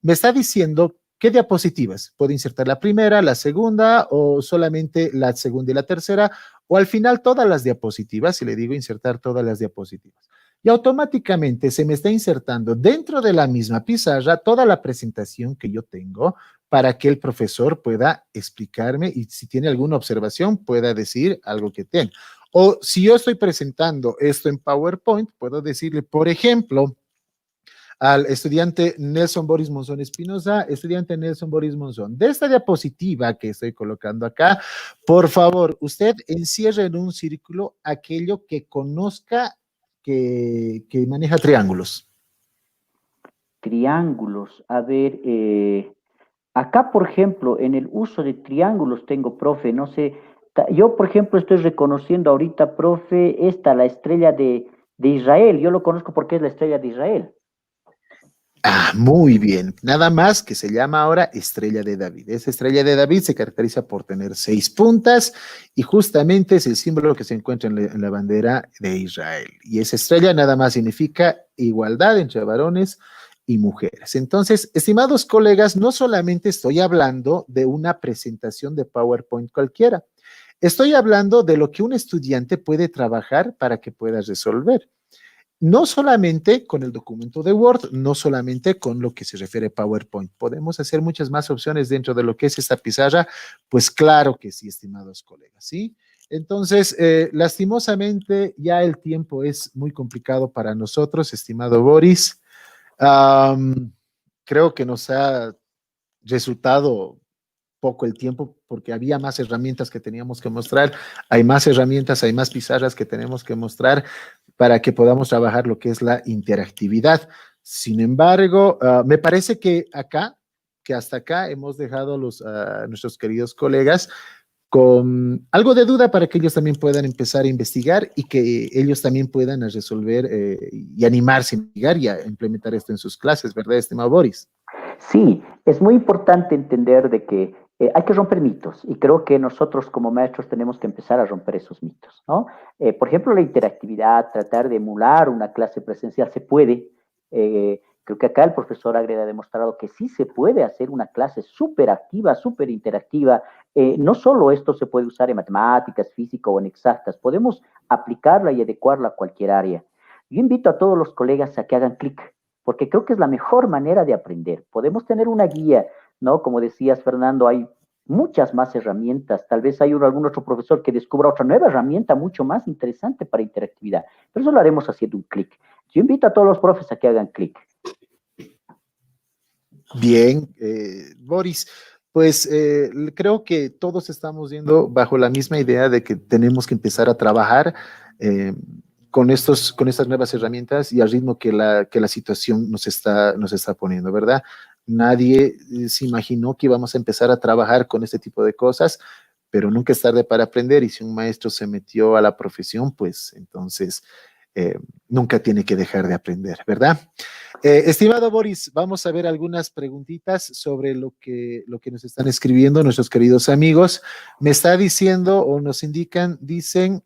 A: Me está diciendo qué diapositivas. Puedo insertar la primera, la segunda o solamente la segunda y la tercera o al final todas las diapositivas y le digo insertar todas las diapositivas. Y automáticamente se me está insertando dentro de la misma pizarra toda la presentación que yo tengo para que el profesor pueda explicarme y si tiene alguna observación pueda decir algo que tenga. O si yo estoy presentando esto en PowerPoint, puedo decirle, por ejemplo, al estudiante Nelson Boris Monzón Espinosa, estudiante Nelson Boris Monzón, de esta diapositiva que estoy colocando acá, por favor, usted encierre en un círculo aquello que conozca que maneja triángulos.
B: Triángulos. A ver, acá, por ejemplo, en el uso de triángulos tengo, profe, no sé, yo, por ejemplo, estoy reconociendo ahorita, profe, la estrella de Israel. Yo lo conozco porque es la estrella de Israel.
A: Ah, muy bien. Nada más que se llama ahora Estrella de David. Esa Estrella de David se caracteriza por tener 6 puntas y justamente es el símbolo que se encuentra en la bandera de Israel. Y esa estrella nada más significa igualdad entre varones y mujeres. Entonces, estimados colegas, no solamente estoy hablando de una presentación de PowerPoint cualquiera, estoy hablando de lo que un estudiante puede trabajar para que pueda resolver. No solamente con el documento de Word, no solamente con lo que se refiere a PowerPoint. Podemos hacer muchas más opciones dentro de lo que es esta pizarra. Pues claro que sí, estimados colegas, ¿sí? Entonces, lastimosamente, ya el tiempo es muy complicado para nosotros, estimado Boris. Um, Creo que nos ha resultado poco el tiempo porque había más herramientas que teníamos que mostrar, hay más herramientas, hay más pizarras que tenemos que mostrar para que podamos trabajar lo que es la interactividad. Sin embargo, me parece que hasta acá hemos dejado a nuestros queridos colegas con algo de duda para que ellos también puedan empezar a investigar y que ellos también puedan resolver y animarse a investigar y a implementar esto en sus clases, ¿verdad, estimado Boris?
B: Sí, es muy importante entender de que hay que romper mitos y creo que nosotros como maestros tenemos que empezar a romper esos mitos, ¿no? Por ejemplo, la interactividad, tratar de emular una clase presencial se puede. Creo que acá el profesor Agreda ha demostrado que sí se puede hacer una clase súper activa, súper interactiva. No solo esto se puede usar en matemáticas, física o en exactas, podemos aplicarla y adecuarla a cualquier área. Yo invito a todos los colegas a que hagan clic porque creo que es la mejor manera de aprender. Podemos tener una guía, ¿no? Como decías, Fernando, hay muchas más herramientas. Tal vez hay algún otro profesor que descubra otra nueva herramienta mucho más interesante para interactividad. Pero eso lo haremos haciendo un clic. Yo invito a todos los profes a que hagan clic.
A: Bien, Boris, pues creo que todos estamos yendo bajo la misma idea de que tenemos que empezar a trabajar eh, con estas nuevas herramientas y al ritmo que la situación nos está poniendo, ¿verdad? Nadie se imaginó que íbamos a empezar a trabajar con este tipo de cosas, pero nunca es tarde para aprender y si un maestro se metió a la profesión, pues entonces nunca tiene que dejar de aprender, ¿verdad? Estimado Boris, vamos a ver algunas preguntitas sobre lo que nos están escribiendo nuestros queridos amigos. Me está diciendo o nos indican, dicen,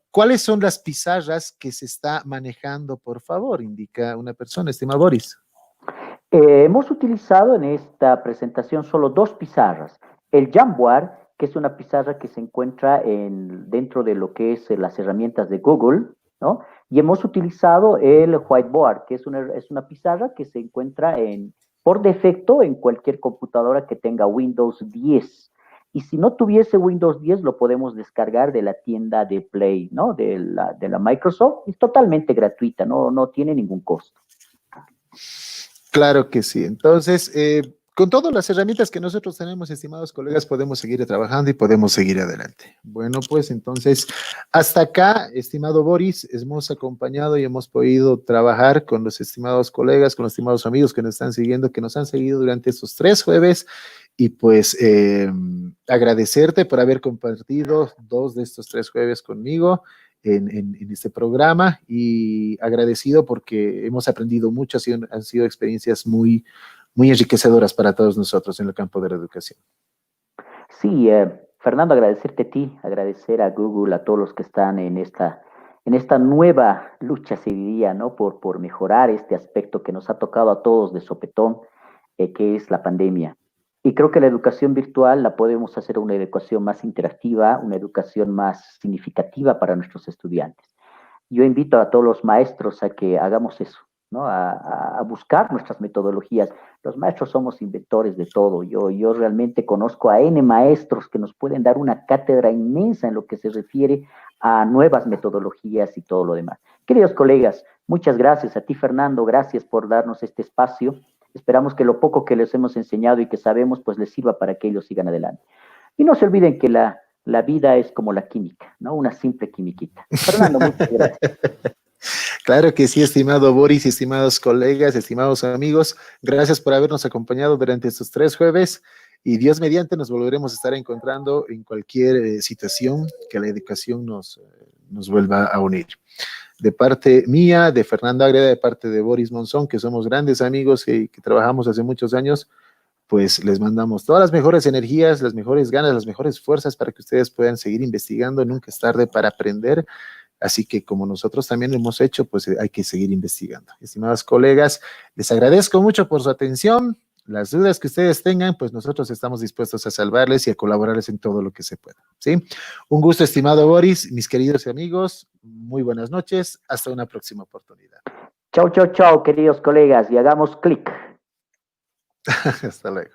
A: ¿cuáles son las pizarras que se está manejando, por favor? Indica una persona, estimado Boris.
B: Hemos utilizado en esta presentación solo dos pizarras. El Jamboard, que es una pizarra que se encuentra dentro de lo que es las herramientas de Google, ¿no? Y hemos utilizado el Whiteboard, que es una pizarra que se encuentra por defecto en cualquier computadora que tenga Windows 10. y si no tuviese Windows 10 lo podemos descargar de la tienda de Play, ¿no? De la Microsoft, es totalmente gratuita, no tiene ningún costo.
A: Claro que sí. Entonces, con todas las herramientas que nosotros tenemos, estimados colegas, podemos seguir trabajando y podemos seguir adelante. Bueno, pues entonces, hasta acá, estimado Boris, hemos acompañado y hemos podido trabajar con los estimados colegas, con los estimados amigos que nos están siguiendo, que nos han seguido durante estos 3 jueves. Y pues agradecerte por haber compartido 2 de estos 3 jueves conmigo en este programa, y agradecido porque hemos aprendido mucho, han sido experiencias muy, muy enriquecedoras para todos nosotros en el campo de la educación.
B: Sí, Fernando, agradecerte a ti, agradecer a Google, a todos los que están en esta nueva lucha, se diría, ¿no? Por mejorar este aspecto que nos ha tocado a todos de sopetón, que es la pandemia. Y creo que la educación virtual la podemos hacer una educación más interactiva, una educación más significativa para nuestros estudiantes. Yo invito a todos los maestros a que hagamos eso, ¿no? A buscar nuestras metodologías. Los maestros somos inventores de todo. Yo realmente conozco a N maestros que nos pueden dar una cátedra inmensa en lo que se refiere a nuevas metodologías y todo lo demás. Queridos colegas, muchas gracias a ti, Fernando, gracias por darnos este espacio. Esperamos que lo poco que les hemos enseñado y que sabemos, pues les sirva para que ellos sigan adelante. Y no se olviden que la vida es como la química, ¿no? Una simple quimiquita. Fernando, muchas gracias.
A: Claro que sí, estimado Boris, estimados colegas, estimados amigos, gracias por habernos acompañado durante estos 3 jueves, y Dios mediante nos volveremos a estar encontrando en cualquier situación que la educación nos vuelva a unir. De parte mía, de Fernando Agreda, de parte de Boris Monzón, que somos grandes amigos que trabajamos hace muchos años, pues les mandamos todas las mejores energías, las mejores ganas, las mejores fuerzas para que ustedes puedan seguir investigando. Nunca es tarde para aprender. Así que como nosotros también lo hemos hecho, pues hay que seguir investigando. Estimados colegas, les agradezco mucho por su atención. Las dudas que ustedes tengan, pues nosotros estamos dispuestos a salvarles y a colaborarles en todo lo que se pueda, ¿sí? Un gusto, estimado Boris, mis queridos amigos, muy buenas noches, hasta una próxima oportunidad.
B: Chau, chau, chau, queridos colegas, y hagamos clic.
A: Hasta luego.